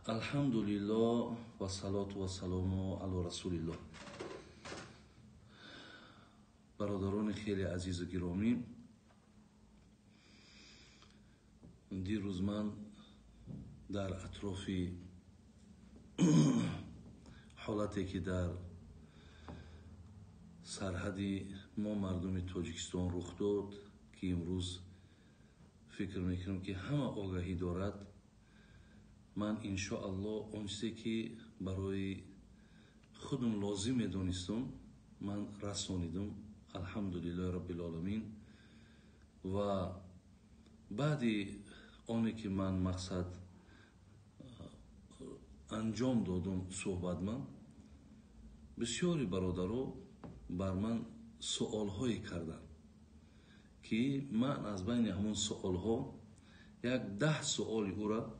Alhamdulillah wa salatu wa salamu ala rasulillah. برادران خیلی عزیز و گرامی، دیروز من در اطراف حالتی که در سرحدی ما مردم تاجیکستان رخ داد که امروز فکر میکنم که همه آگاهی دارد، من انشاءالله اون چیزی که برای خودم لازم میدونستم من رسانیدم، الحمدلله رب العالمین. و بعدی آنی که من مقصد انجام دادم صحبت، من بسیاری برادرو بر من سوال هایی کردن که من از بین همون سوال ها یک 10 سوال او را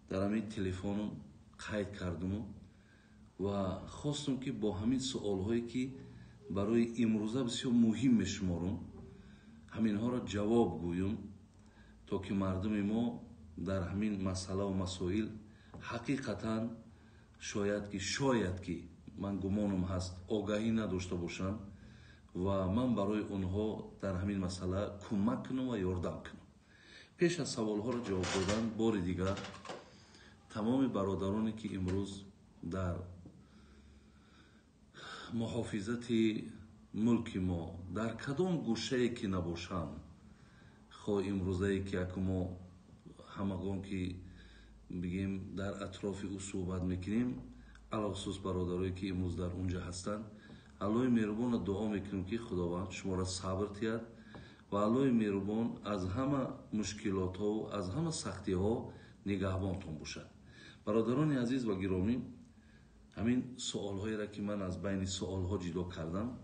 در همین تلفنم قید کردم و خواستم که با همین سوال هایی که برای امروزه بسیار مهم میشمارم همین ها را جواب گویم تا که مردم ما در همین مسئله و مسائل حقیقتا شاید که من گمانم هست آگاهی نداشته باشن و من برای اونها در همین مسئله کمک کنم و یاردم کنم. پیش از سوال ها را جواب دادن، بار دیگر تمام برادرانی که امروز در محافظت ملک ما در کدام گوشه که نباشند، خواه امروزه که ما همگان که بگیم در اطراف او صحبت میکنیم، علاوه خصوص برادرایی که امروز در اونجا هستند، الله مهربان دعا میکنیم که خداوند شما را صبر تید و الله مهربان از همه مشکلات ها و از همه سختی ها نگهبانتون باشد. برادران عزیز و گرامی، همین سوال هایی را که من از بین سوال ها جدا کردم،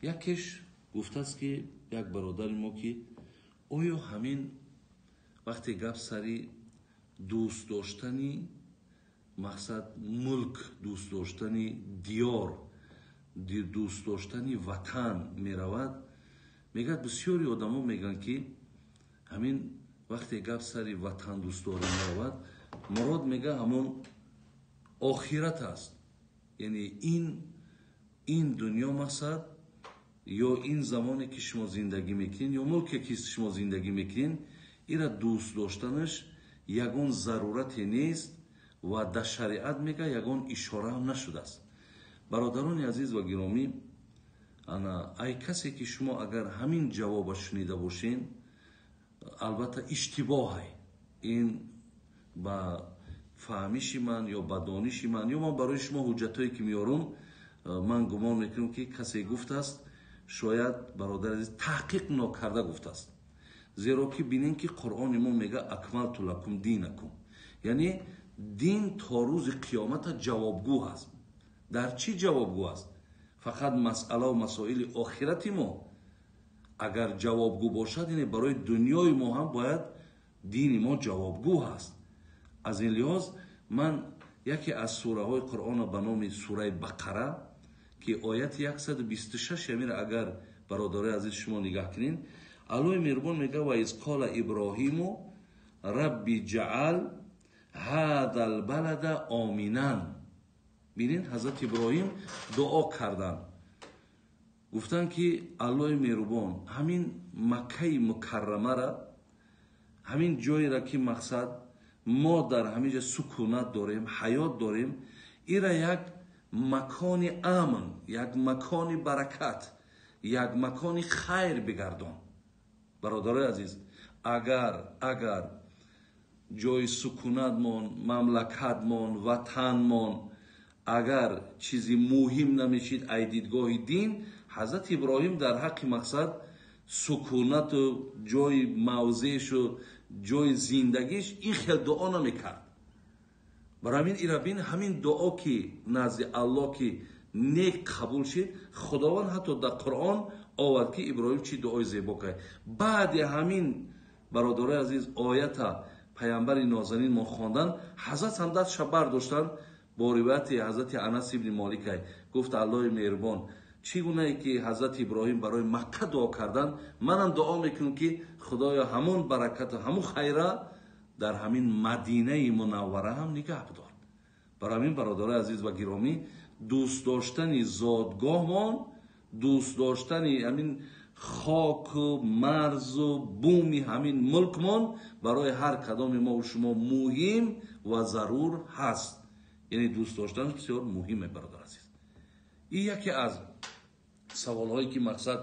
یکیش گفته است که یک برادر ما که آیا همین وقتی گپ سری دوست داشتنی مقصد ملک، دوست داشتنی دیار، دوست داشتنی وطن می رود، میگه بسیاری آدم ها میگن که همین وقتی گپ سری وطن دوست داری می رود، مراد میگه همون آخرت است. یعنی این دنیا مقصد یا این زمانی که شما زندگی میکنین یا ملکی که شما زندگی میکنین، ایرا دوست داشتنش یگان ضرورتی نیست و در شریعت میگه یگان اشاره هم نشده است. برادران عزیز و گرامی، ای کسی که شما اگر همین جواب شنیده باشین، البته اشتباهه، این با فهمیش من یا با دانش من یا من برای شما حجتایی که میارم، من گمان میکنم که کسی گفته است، شاید برادر عزیز تحقیق نکرده گفته است. زیرا که بینین که قرآن ما میگه اکملت لکم دینکم، یعنی دین تا روز قیامت جوابگو هست. در چی جوابگو است؟ فقط مسئله و مسائل آخرتی ما اگر جوابگو باشد، یعنی برای دنیای ما هم باید دین ما جوابگو هست. از این لحاظ من یکی از سوره های قرآن به نام سوره بقره که آیت 126 همین اگر برادر عزیز شما نگاه کنین، الله مهربان میگه و اذ قال ابراهیم ربی جعل هذا البلد آمنا. ببینید حضرت ابراهیم دعا کردن، گفتن که الله مهربان همین مکه مکرمه را، همین جایی را که مقصد ما در همینجا سکونت داریم، حیات داریم، ایرا یک مکان امن، یک مکان برکت، یک مکان خیر بگردان. برادر عزیز، اگر جای سکونت من، مملکت من، وطن من اگر چیزی مهم نمیشید ای دیدگاه دین، حضرت ابراهیم در حق مقصد سکونت و جای موضعش و جای زندگیش این خیلی دعا نمیکرد. برای همین ایرابین همین دعا که نزد الله که نیک قبول شد، خداوند حتی در قرآن آورد که ابراهیم چی دعای زیبا کرد. بعد همین برادر عزیز آیت پیامبر نازنین ما خواندن، حضرت هم دستش برداشتن با روایت حضرت انس ابن مالک، گفت الله مهربان چگونه ای که حضرت ابراهیم برای مکه دعا کردن، منم دعا میکنم که خدایا همون برکت و همون خیره در همین مدینه منوره هم نگه بدار. برای همین برادرای عزیز و گرامی، دوست داشتن زادگاهمان، دوست داشتن همین خاک و مرز و بومی همین ملکمان برای هر کدام ما و شما مهم و ضرور هست. یعنی دوست داشتن بسیار مهمه برادر عزیز. این یکی از سوال هایی که مقصد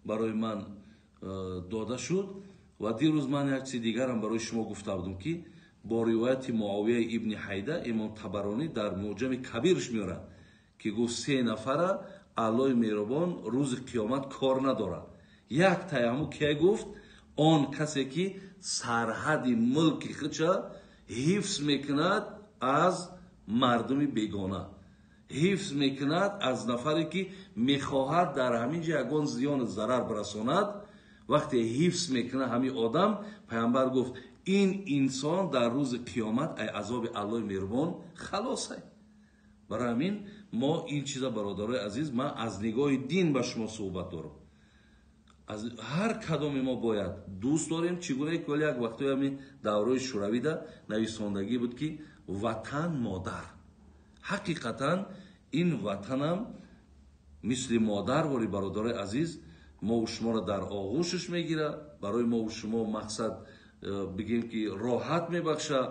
برای من داده شد. و دیروز من یک چیز دیگر هم برای شما گفته بودم که با روایت معاویه ابن حیده امام طبرانی در معجم کبیرش میاره که گفت 3 نفر الله مهربان روز قیامت کار نداره. یک تایمو که گفت آن کسی که سرحد ملک خودش حفظ میکند از مردم بیگانه، حفظ میکند از نفری که میخواهد در همین جا یگان زیان ضرر برساند. وقتی حفظ میکنه همین آدم، پیامبر گفت این انسان در روز قیامت ای عذاب الله مهربان خلاصه. برای همین ما این چیزا برادرای عزیز، من از نگاه دین با شما صحبت دارم. از هر کدام ما باید دوست داریم. چگونه که یک وقتی همین دوره شوروی ده نویسندگی بود که وطن مادر. حقیقتا این وطن هم مثل مادر ولی برادرای عزیز ما و شما را در آغوشش میگیره، برای ما و شما مقصد بگیم که راحت میبخشه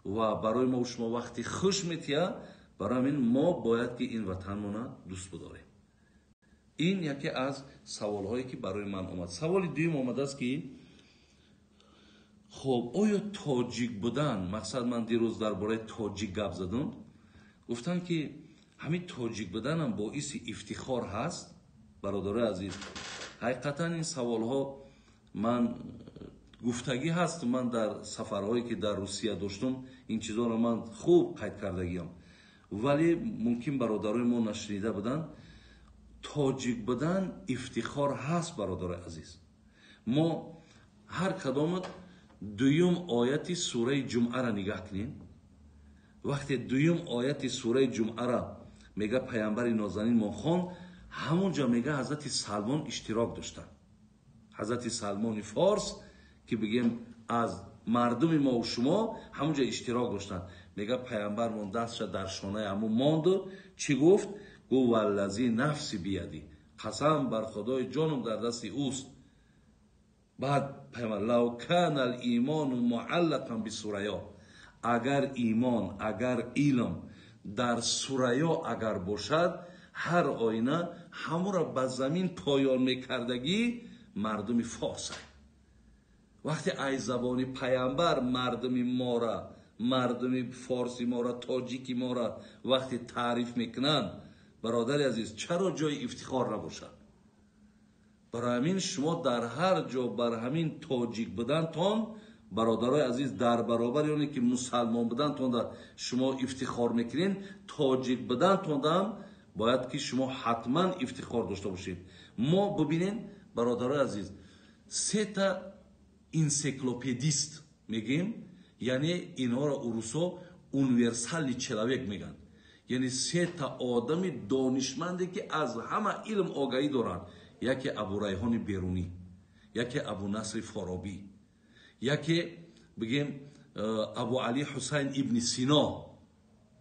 و برای ما و شما وقتی خوش میتیه. برای همین ما باید که این وطنمون دوست بداریم. این یکی از سوال هایی که برای من اومد. سوال دوم اومده است که خب آیا تاجیک بودن، مقصد من دیروز درباره تاجیک گپ زدم، گفتن که همین تاجیک بودن هم باعث افتخار هست. برادرای عزیز، حقیقتا این سوال ها من گفتگی هست، من در سفرهایی که در روسیه داشتم این چیزها رو من خوب قید کردگیم، ولی ممکن برادرای ما نشنیده بودن. تاجیک بودن افتخار هست برادرای عزیز. ما هر کدام دویم آیت سوره جمعه را نگاه کنیم. وقتی دویم آیت سوره جمعه را میگه پیامبر نازنین ما خان، همونجا میگه حضرت سلمان اشتراک داشتن. حضرت سلمان فارس که بگیم از مردم ما و شما همونجا اشتراک داشتن. میگه پیامبر من دستش در شانه همون ماند. چی گفت؟ گو والذی نفسی بیدی، قسم بر خدای جانم در دست اوست. بعد پیامبر لو کان الایمان معلقا بسوریا، اگر ایمان، اگر علم در سوریا اگر باشد، هر آینه همون را به زمین پایان میکردگی مردم فارس. وقتی ای زبانی پیامبر مردم ما را، مردم فارسی ما را، تاجیکی ما را وقتی تعریف میکنن، برادر عزیز چرا جای افتخار نباشد؟ برای همین شما در هر جا بر همین تاجیک بودن تان، برادرای عزیز در برابر اونی که مسلمان بودن تان شما افتخار میکنین، تاجیک بودن تان باید که شما حتما افتخار داشته باشید. ما ببینین برادرای عزیز 3 تا انسیکلوپدیست میگیم، یعنی اینها را روسا اونیورسالی چلاویک میگن. یعنی 3 تا آدم دانشمندی که از همه علم آگاهی دارن. یکی ابو ریحان بیرونی، یکی ابو نصر فارابی، یکی بگیم ابو علی حسین ابن سینا.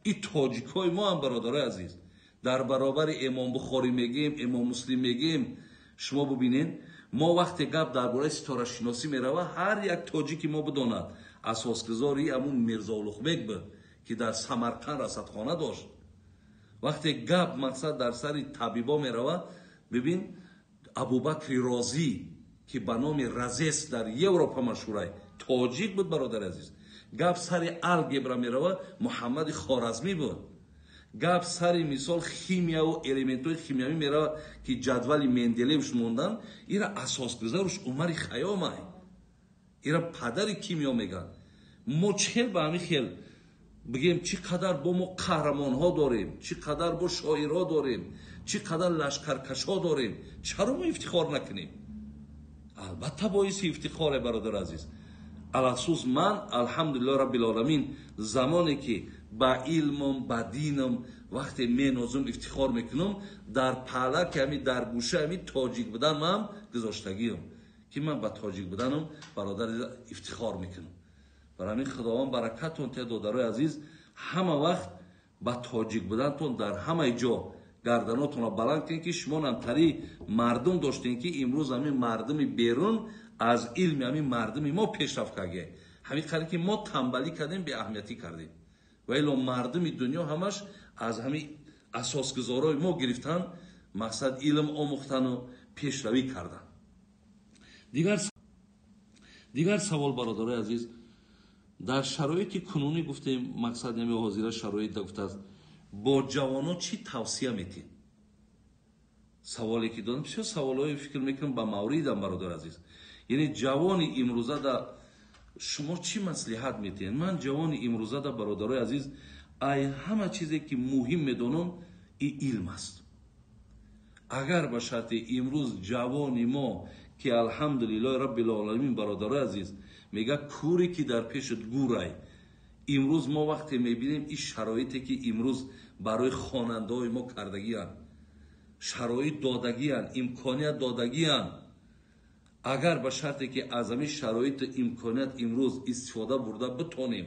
این تاجیکای ما هم برادرای عزیز در برابر امام بخاری میگیم، امام مسلم میگیم. شما ببینین ما وقتی گپ درباره ستاره شناسی میروه، هر یک تاجیکی ما بداند اساسگذاری همون میرزا اولوغبک بود که در سمرقند رصدخانه داشت. وقتی گپ مقصد در سر طبیبا میروه، ببین ابوبکر رازی که به نام رزس در اروپا مشهوره، تاجیک بود برادر عزیز. گپ سر الگبرا میروه، محمد خوارزمی بود. گپ سر مثال خیمیا و الیمنت‌های خیمیایی میروه که جدول مندلیوش موندن، ایرا اساسگذارش عمر خیامه، ایرا پدر کیمیا میگن. مشکل به همین خیل بگیم چقدر با ما قهرمان ها داریم، چقدر با شاعرها داریم، چقدر لشکرکش ها داریم، چرا ما افتخار نکنیم؟ البته باعث افتخاره برادر عزیز. الاساس من الحمدلله رب العالمین زمانی که با علمم با دینم وقتی مینازم افتخار میکنم، در پهلک همی در گوشه همی تاجیک بودن من گذاشتگیم که من با تاجیک بودنم برادر افتخار میکنم. برای همین خداوند برکتون ته دادرای عزیز همه وقت ба тоҷик будантон дар ҳамаи ҷо гарданотонро баланд кунед ки шумо намтари мардум доштем ки имрӯз ҳамин мардуми берун аз илми ҳамин мардуми мо пешрафт кардем. ҳамин қадр ки мо тамбалӣ кардем беаҳамиятӣ кардем. ва ило мардуми дунё ҳамаш аз ҳамин асосгузорои мо гирифтан мақсад илм омӯхтану пешравӣ кардан. дигар савол бародарои азиз, дар шароити кунунӣ гуфтем, мақсад ями ҳозира шароитда гуфтааст, бо ҷавонон чӣ тавсия метиҳед? саволе ки додам бисёр саволҳои фикр мекунам ба мавридам бародари азиз. яъне ҷавони имрӯзада шумо чӣ маслиҳат метиҳед? ман ҷавони имрӯзада бародарои азиз ай ҳама чизе ки муҳим медонам и илм аст. агар ба шарти имрӯз ҷавони мо ки алҳамдулиллоҳи раббил оламин бародарои азиз мега кӯре ки дар пешат гурай. имрӯз мо вақте мебинем ин шароите ки имрӯз барои хонандаҳои мо кардагиянд, шароит додагиянд, имконият додагиянд. агар ба шарте ки аз ҳамин шароиту имконият имрӯз истифода бурда битонем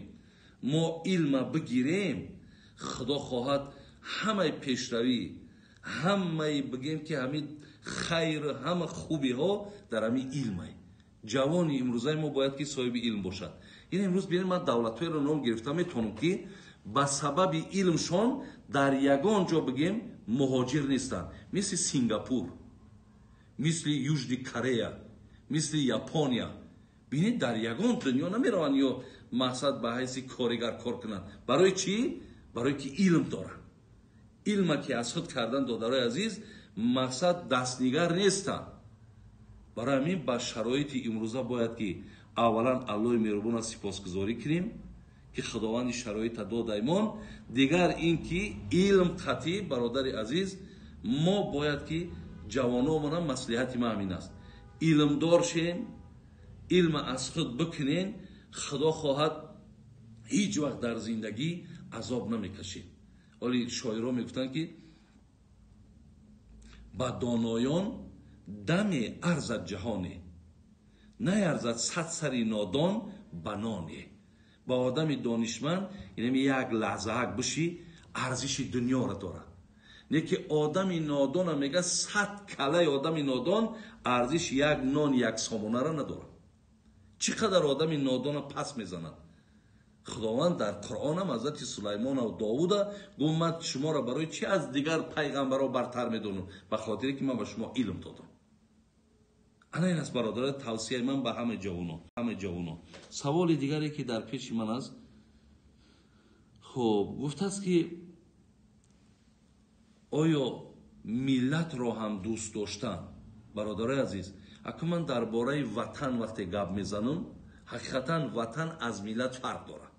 мо илма бигирем, худо хоҳад ҳамаи пешравӣ, ҳамаи бигем ки ҳамин хайр, ҳама хубиҳо дар ҳамин илмай. ҷавони имрӯзаи мо бояд ки соҳиби илм бошад. ин имрӯз бинем ман давлатҳоеро ном гирифта метавонам ки ба сабаби илмшон дар ягон ҷо бигем муҳоҷир нестанд. мисли Сингапур, мисли Южни Корея, мисли Япония. бинед дар ягон дунё намераванд ё мақсад ба ҳайси коригар кор кунанд. барои чӣ? барое ки илм доранд. илма ки аз худ кардан додарои азиз мақсад дастнигар нестанд. барои ҳамин ба шароити имрӯза бояд ки аввалан аллоҳи меҳрубона сипосгузорӣ кунем ки худованди шароита додаймон. дигар ин ки илм қатъӣ бародари азиз мо бояд ки ҷавономона маслиҳати ма ҳамин аст. илмдор шем, илма аз худ бикунем, худо хоҳад ҳеҷ вақт дар зиндагӣ азоб намекашем. оли шоиро мегуфтанд ки ба доноён даме арзад ҷаҳоне, наярзад сад сари нодон ба ноне. ба одами донишманд яъне як лаҳзаак биши арзиши дунёро дорад. не ки одами нодона мега сад калаи одами нодон арзиш як нон як сомонаро надорад. чӣ қадар одами нодона пас мезанад. худованд дар қуръонам ҳазрати сулаймону давуда гуфт ман шуморо барои чӣ аз дигар пайғамбаро бартар медонам? ба хотире ки ман ба шумо илм додам. ана ин аст бародарон тавсияи ман ба ҳамаи ҷавонон. саволи дигаре ки дар пеши ман аст, хуб гуфтааст ки оё миллатро ҳам дӯст доштан? бародарои азиз, акун ман дар бораи ватан вақте гап мезанам, ҳақиқатан ватан аз миллат фарқ дорад.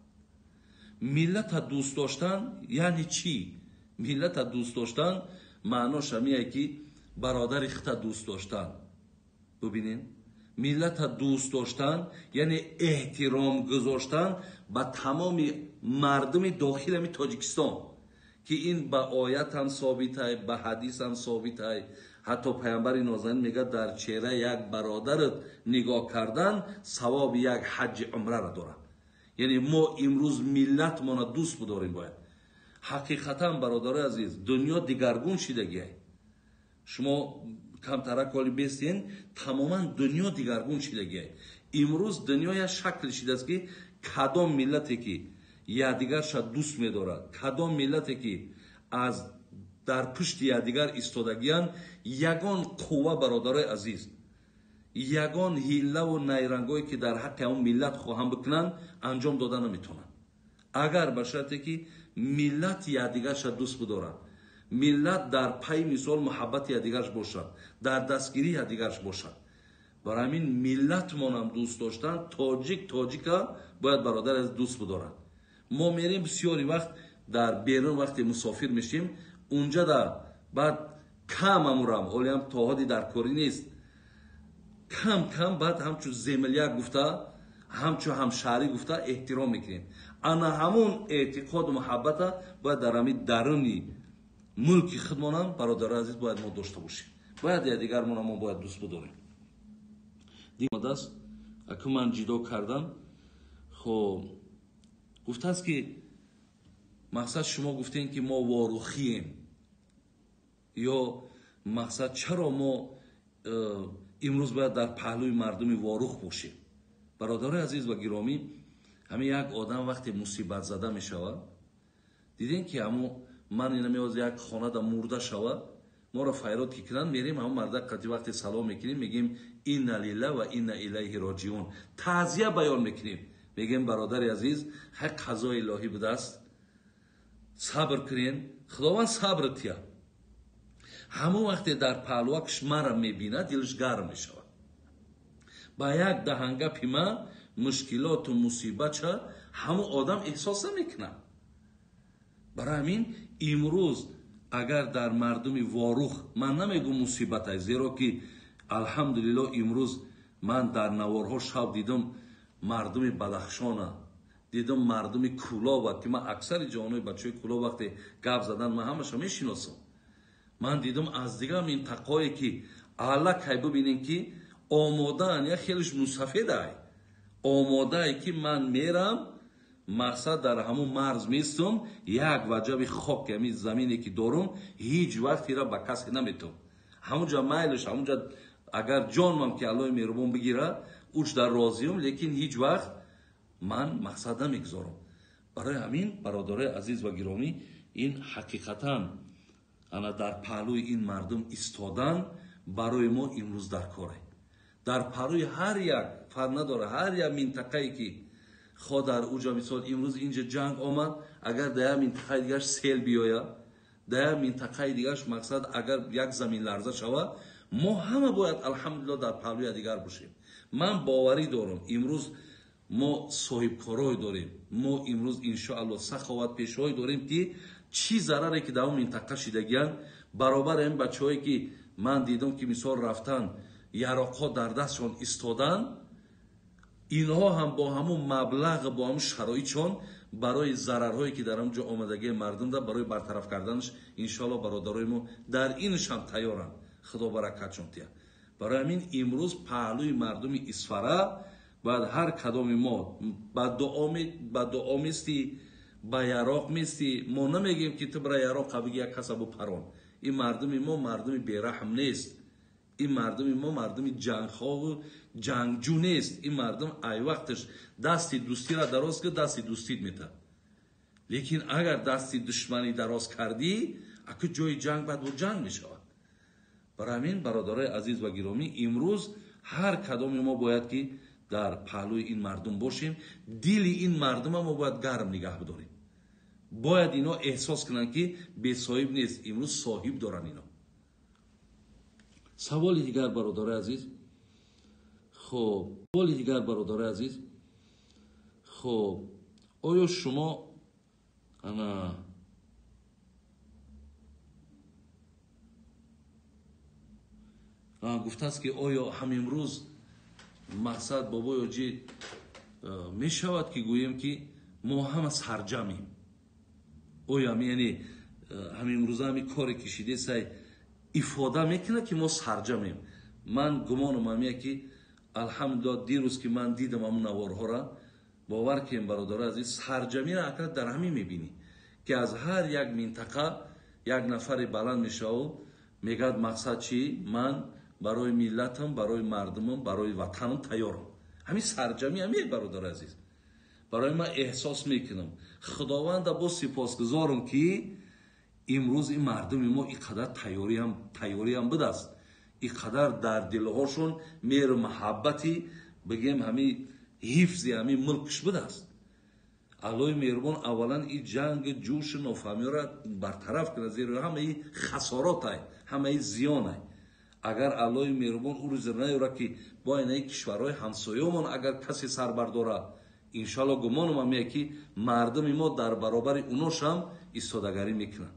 миллата дӯст доштан яъне чӣ? миллата дӯст доштан маънош ҳамие ки бародари хита дӯст доштан. бубинед, миллата дӯст доштан яъне эҳтиром гузоштан ба тамоми мардуми дохили ҳамин Тоҷикистон, ки ин ба оят ҳам собит ай, ба ҳадис ҳам собит ай. ҳатто пайғамбари нозанин мегӯяд дар чеҳраи як бародарат нигоҳ кардан савоби як ҳаҷҷи умраро дорад. яъне мо имрӯз миллатмона дӯст бидорем бояд. ҳақиқатан бародарои азиз дунё дигаргун шидагиай. шумо камтарак оли бестен тамоман дунё дигаргун шидагиай. имрӯз дунё як шакли шидааст ки кадом миллате ки якдигарша дӯст медорад, кадом миллате ки аз дар пушти якдигар истодагиянд, ягон қувва бародарои азиз, ягон ҳиллаву найрангое ки дар ҳаққи ҳамон миллат хоҳам бикунанд анҷом дода наметавонанд. агар ба шарте ки миллат якдигарша дӯст бидорад, миллат дар пай мисол муҳаббати якдигарш бошад, дар дастгирии якдигарш бошад. барои ҳамин миллатмонам дӯст доштан тоҷика бояд бародари азиз дӯст бидорад. мо мерем бисёри вақт дар берун вақте мусофир мешем, унҷа да баъд кам амурам олиам тоҳоди дар корӣ нест, кам баъд ҳамчу землия гуфта, ҳамчу ҳамшаҳрӣ гуфта эҳтиром мекунем. ана ҳамун эътиқоду муҳаббата бояд дар ҳамин даруни мулки худмонам бародари азиз бояд мо дошта бошем. бояд якдигармонам мо бояд дӯст бидорем. димадаст акун ман ҷидо кардам. хоб гуфтааст ки مقصد شما گفتین که ما واروخیم، یا مقصد چرا ما امروز باید در پهلوی مردم واروخ باشیم؟ برادر عزیز و گرامی، همین یک آدم وقتی مصیبت زده می شود، دیدین که همون من اینا میواز یک خانه در مرده شود، ما را فیرات که کنن میریم همون مرده قطعی وقتی سلام میکنیم میگیم اینا لیله و اینا الیه راجعون، تعزیه بیان میکنیم، میگیم برادر عزیز حق قضای الهی بوده است، صبر کنین، خداوند صبر تیا. همون وقتی در پهلوکش مرا میبینه دلش گرم میشود. با یک دهنگه پیما مشکلات و مصیبت چه همون آدم احساس نمیکنه. برای همین امروز اگر در مردم واروخ، من نمیگم مصیبت است، زیرا که الحمدلله امروز من در نوارها شب دیدم مردم بدخشان، دیدم مردم کولاو، که من اکثر جوانای بچهای کولاو وقتی گپ زدن من همش میشناسم. من دیدم از دیگه منطقه‌ای که الک ببینین که آماده‌ان، یا خیلیش مسافد ای آماده ای که من میرم مقصد در همون مرز میستم، یک وجب خاک همین زمینی که دارم هیچ وقتی را به کسی نمیتم، همونجا میلش همونجا اگر جانم که الله مهربان بگیره اوش در راضیم، لیکن هیچ وقت من مقصد نمیگذارم. برای همین برادر عزیز و گرامی، این حقیقتا انا در پهلوی این مردم ایستادن برای ما امروز در کاره. در پهلوی هر یک فرق نداره، هر یک منطقه‌ای که خود در اوجا مثال امروز اینجا جنگ آمد، اگر در منطقه دیگرش سیل بیاید، در منطقه دیگرش مقصد اگر یک زمین لرزه شود، ما همه باید الحمدلله در پهلوی دیگر باشیم. من باوری دارم امروز ما صاحب کارای داریم، ما امروز انشاءالله سخاوت پیشوای داریم که چی ضرری که در اون منطقه شدگیان برابر این بچه‌هایی که من دیدم که مثال رفتن یراق‌ها در دستشون استادن، اینها هم با همون مبلغ با همون شرایطشون برای ضررهایی که در اونجا آمدگی مردم ده برای برطرف کردنش انشاءالله برادرای ما در اینش هم تیارن، خدا برکتشون تیا. برای همین امروز پهلوی مردم اسفره باید هر کدام ما با دعا میستی، با یراق میستی. ما نمیگیم که تو برای یراق بگی یک کسبو پران، این مردم ما مردم بیرحم نیست، این مردم ما مردم جنگخواه و جنگجو نیست. این مردم ای وقتش دستی دوستی را دراز کرد دستی دوستیت میده، لیکن اگر دستی دشمنی دراز کردی اگه جای جنگ بعد با جنگ میشود. برای همین برادرای عزیز و گرامی، امروز هر کدام ما باید که در پهلوی این مردم باشیم، دل این مردم ما باید گرم نگه بداریم، باید اینا احساس کنن که بی صاحب نیست، امروز صاحب دارن اینا. سوال دیگر برادر عزیز، خب سوال دیگر برادر عزیز، خب آیا شما انا گفته است که آیا هم امروز مقصد بابا یاجی می شود که گوییم که ما هم سرجمیم؟ آیا یعنی همین امروز همی کار کشیده سای ifade میکنه که ما سرجمیم؟ من گمانم همیه که الحمدلله دیروز که من دیدم همون نوارها را، باور کنیم برادر عزیز، سرجمی را اکرد در همین میبینی که از هر یک منطقه یک نفر بلند میشه و میگه مقصد چی؟ من برای ملتم، برای مردمم، برای وطنم تیارم. همین سرجمی همیه برادر عزیز. برای من احساس میکنم خداوند با سپاسگزارم که امروز این مردم ما اینقدر تیاری هم بده است، اینقدر در دلهاشون مهر و محبتی بگیم همین حفظی همین ملکش بده است. الله مهربان اولا این جنگ جوش نافهمی را برطرف کنه، زیرا همه این خسارات های، همه این زیان های. اگر الله مهربان او روز نیاره که با این کشورهای همسایه‌مون اگر کسی سر برداره، انشالله گمانم همیه که مردم ما در برابر اوناش هم ایستادگی میکنن.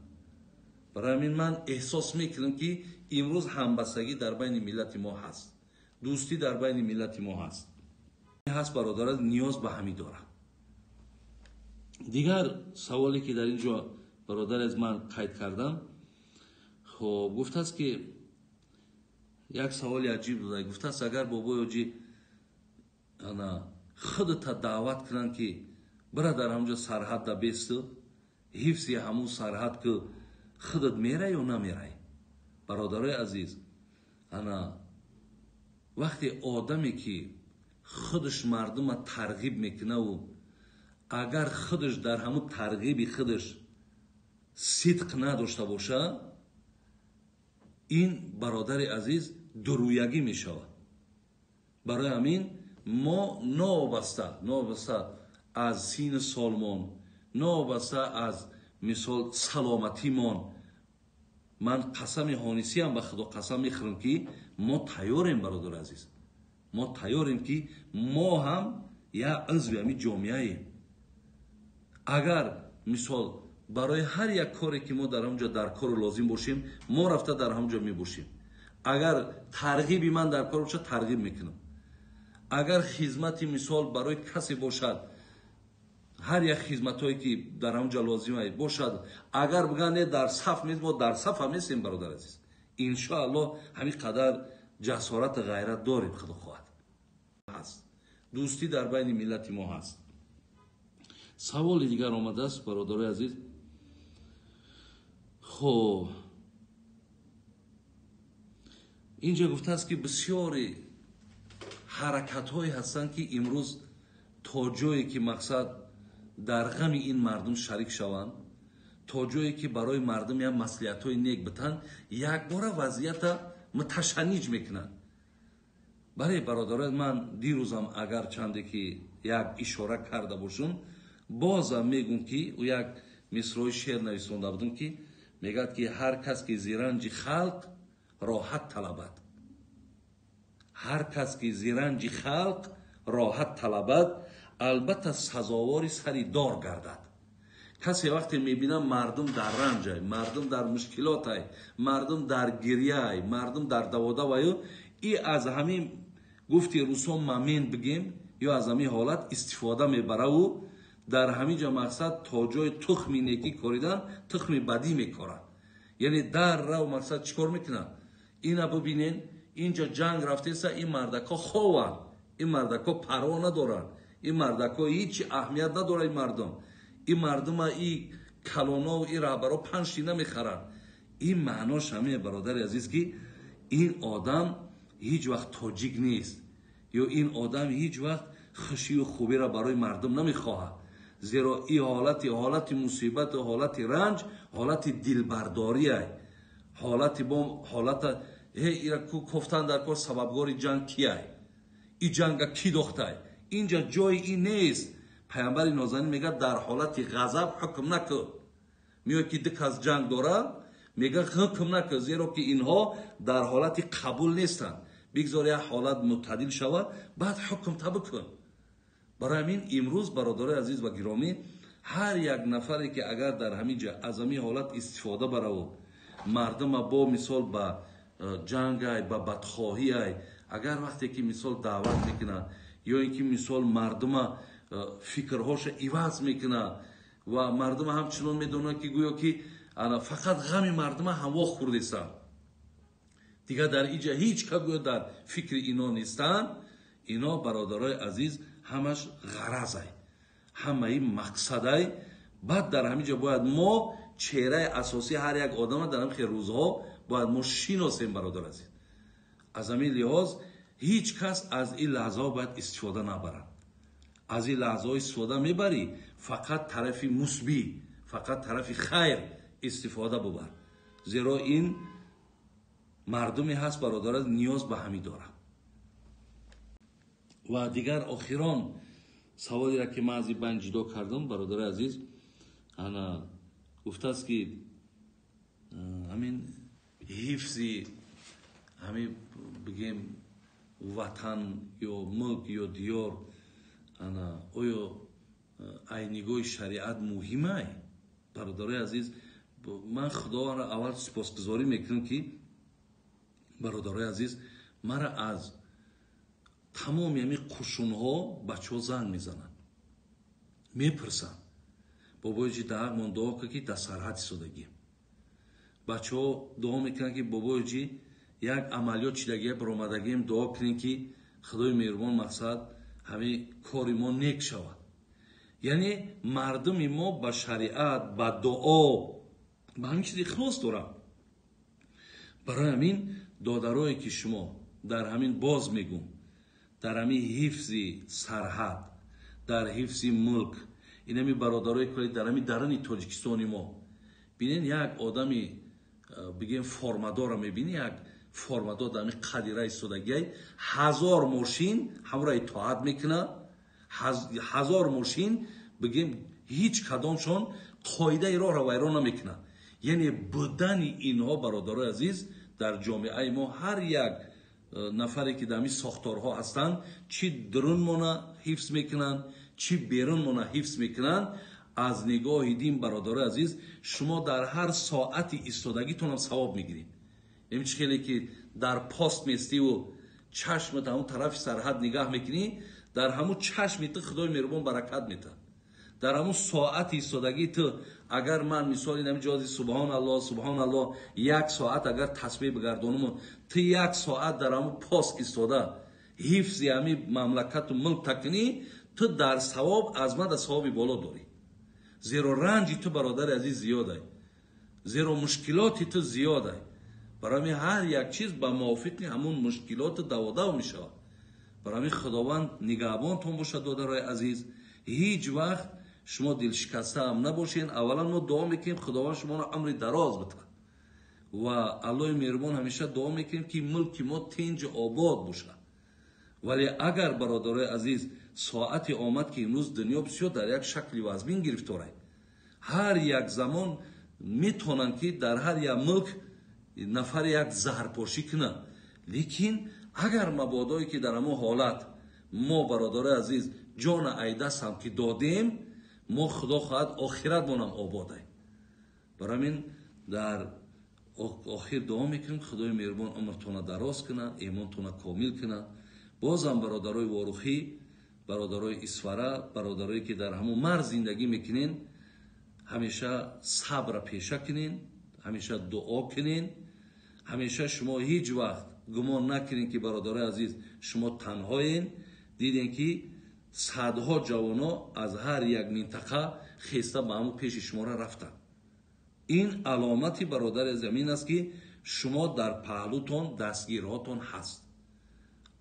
برای همین من احساس میکنم که امروز همبستگی در بین ملت ما هست، دوستی در بین ملت ما هست برادر، نیاز به همی داره. دیگر سوالی که در اینجا برادر از من قید کردم، خب گفته است که یک سوالی عجیب داده، گفته است اگر بابا یاجی خودت دعوت کنن که برادر همونجا سرحد دا بیستو، حفظی همون سرحد که خودت میره یا نمیره. برادرای عزیز، انا وقتی آدمی که خودش مردم را ترغیب میکنه و اگر خودش در همون ترغیب خودش صدق نداشته باشه، این برادر عزیز درویگی میشود. برای همین ما نوابسته از سین سالمان، نوابسته از مثال سلامتی من قسم حانیسی هم به خدا قسم میخورم که ما تیاریم برادر عزیز، ما تیاریم که ما هم یک عضو همین جامعه ایم. اگر مثال برای هر یک کاری که ما در همونجا در کار لازم باشیم، ما رفته در همونجا می باشیم. اگر ترغیبی من در کار باشه ترغیب میکنم. اگر خدمتی مثال برای کسی باشد، هر یک خدمتایی که در همونجا لازمه باشد، اگر بگن در صف نیست، ما در صف هم نیستیم برادر عزیز. ان شاء الله همین قدر جسارت غیرت داریم. خدا خواهد هست دوستی در بین ملت ما هست. سوال دیگر آمده است برادر عزیز. خب اینجا گفته است که بسیاری حرکت هایی هستند که امروز تا جایی که مقصد در غم این مردم شریک شوند، تا جایی که برای مردم یا مصلحت های نیک بتن، یک بار وضعیت متشنج میکنن. برای برادران من دیروزم اگر چنده که یک اشاره کرده باشم، بازم میگم که او یک مصرع شعر نویسنده بودم که میگد که هر کس که زیرنج خلق راحت طلبد، هر کس که زیرنج خلق راحت طلبد، البته سزاوار سری دار گردد. کسی وقتی میبینه مردم در رنج های، مردم در مشکلات های، مردم در گریه های، مردم در دواده و ای از همین گفتی روسا ممین بگیم یا از همین حالت استفاده میبره و در همین جا مقصد تا جای تخمی نیکی کردن تخمی بدی میکارن. یعنی در رو مقصد چیکار میکنن؟ اینا ببینین اینجا جنگ رفته است، این مردکا خوان، این مردکا پروا ندارن، این مردکا هیچ اهمیت نداره. این مردم این کلونا و این رهبرا 5 نمیخرن. این معناش همه برادر عزیز که این آدم هیچ وقت تاجیک نیست، یا این آدم هیچ وقت خوشی و خوبی را برای مردم نمیخواه. زیرا این حالت مصیبت و حالت رنج حالت دلبرداری است. حالت ایرا گفتن در کار سببگار جنگ کیه؟ این جنگ کی داخته؟ اینجا جای این نیست. پیامبر نازنین میگه در حالت غضب حکم نکن. میگه که دک از جنگ داره، میگه حکم نکن، زیرا که اینها در حالت قبول نیستن. بگذار یک حالت معتدل شود بعد حکم بکن. برای همین امروز برادر عزیز و گرامی، هر یک نفری که اگر در همین جا از همین حالت استفاده بره و مردم با مثال با جنگ های با بدخواهی های اگر وقتی که مثال دعوت میکنه یا اینکه مثال مردم فکرهاش عوض میکنه و مردم همچنان میدونه که گویا که فقط غم مردم هوا خورده است، دیگه در اینجا هیچ که گویا در فکر اینا نیستن. اینا برادرای عزیز همش غرض های، همه این مقصد های. بعد در همینجا باید ما چهره اساسی هر یک آدم در همین روزها باید ما شناسیم برادر عزیز. از همین لحاظ هیچ کس از این لحظه باید استفاده نبره. از این لحظه استفاده میبری فقط طرف مثبت، فقط طرف خیر استفاده ببر، زیرا این مردمی هست برادر نیاز به همین داره. و دیگر آخران سوالی را که من از این بین جدا کردم برادر عزیز، انا گفته است که همین حفظی همین بگیم وطن یا ملک یا دیار، انا آیا نگاه شریعت مهمه؟ برادر عزیز، من خدا را اول سپاسگزاری میکنم که برادر عزیز مرا از تمام همین قشونها بچه ها زنگ میزنن، میپرسن بابای جی در من دعا که در سرحد سودگیم. بچه ها دعا میکنن که بابای جی یک عملیات چیدگی برآمدگیم دعا کنین که خدای مهربان مقصد همه کاری ما نیک شود. یعنی مردم ما به شریعت، به دعا، به همین چیز اخلاص دارن. برای همین دادرایی که شما در همین باز میگم، در همین حفظ سرحد، در حفظ ملک، این همی برادرای که در همین درون تاجیکستانی ما بینین یک آدمی بگیم فرمادار میبینی، یک فرمادار در همین قدیره ایستادگی 1000 ماشین همراه اطاعت میکنه، 1000 ماشین بگیم هیچ کدامشون قاعده راه رو ویران نمیکنه. یعنی بدن اینها برادرای عزیز در جامعه ما هر یک نفری که در این ساختارها هستند، چی درون مونه حفظ میکنن، چی بیرون مونه حفظ میکنن. از نگاه دین برادرای عزیز شما در هر ساعتی ایستادگیتون هم ثواب میگیرید. این خیلی که در پاست میستی و چشمت همون طرف سرحد نگاه میکنی، در همون چشمت خدای مهربان برکت میده. در همون ساعت ایستادگی تو اگر من مثال اینم جازی سبحان الله سبحان الله 1 ساعت اگر تسبیح بگردونم، تو 1 ساعت در همون پاس ایستاده حفظ همین مملکت و ملک تکنی، تو در ثواب عظمت ثوابی بالا داری. زیرا رنج تو برادر عزیز زیاده، زیرا مشکلات تو زیاده. برای هر یک چیز به موافق همون مشکلات دو میشه. برای خداوند نگهبانتون باشه دادرای عزیز. هیچ وقت شما دل شکسته هم نباشین. اولا ما دعا میکنیم خداوند شما را عمر دراز بده و الله مهربان همیشه دعا میکنیم که ملک ما تنج آباد باشه. ولی اگر برادرای عزیز ساعت آمد که امروز دنیا بسیار در یک شکلی و ازمین گرفتاره، هر یک زمان میتونن که در هر یک ملک نفر یک زهرپاشی کنه. لیکن اگر مبادایی که در همون حالت ما برادرای عزیز جان ایدست هم که دادیم، ما خدا خواهد آخرت مونم آباده. برای من در آخر دعا میکنیم خدای مهربان عمرتون دراز کنه، ایمانتون کامل کنه. بازم برادرای واروخی، برادرای اسفره، برادرایی که در همون مرز زندگی میکنین، همیشه صبر پیشه کنین، همیشه دعا کنین. همیشه شما هیچ وقت گمان نکنین که برادرای عزیز شما تنهایین. دیدین که صدها جوانا از هر یک منطقه خسته به همون پیش شما را رفتن. این علامتی برادر زمین است که شما در پهلوتون دستگیرهاتون هست.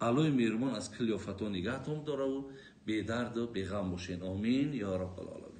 الله مهربان از کل آفتان نگهتون داره و به درد و به غم باشین. آمین یا رب العالمین.